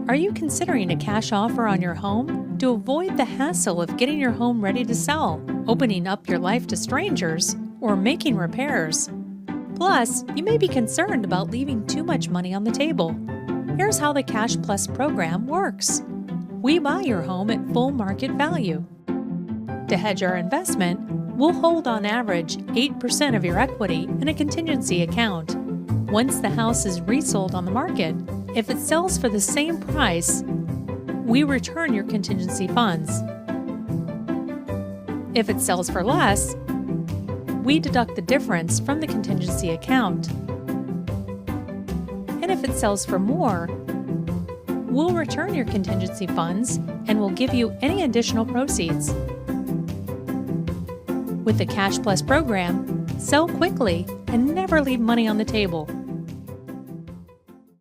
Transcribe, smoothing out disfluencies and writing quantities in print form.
Are you considering a cash offer on your home? To avoid the hassle of getting your home ready to sell, opening up your life to strangers, or making repairs. Plus, you may be concerned about leaving too much money on the table. Here's how the Cash Plus program works. We buy your home at full market value. To hedge our investment, we'll hold on average 8% of your equity in a contingency account. Once the house is resold on the market, if it sells for the same price, we return your contingency funds. If it sells for less, we deduct the difference from the contingency account. And if it sells for more, we'll return your contingency funds and we'll give you any additional proceeds. With the Cash Plus program, sell quickly and never leave money on the table.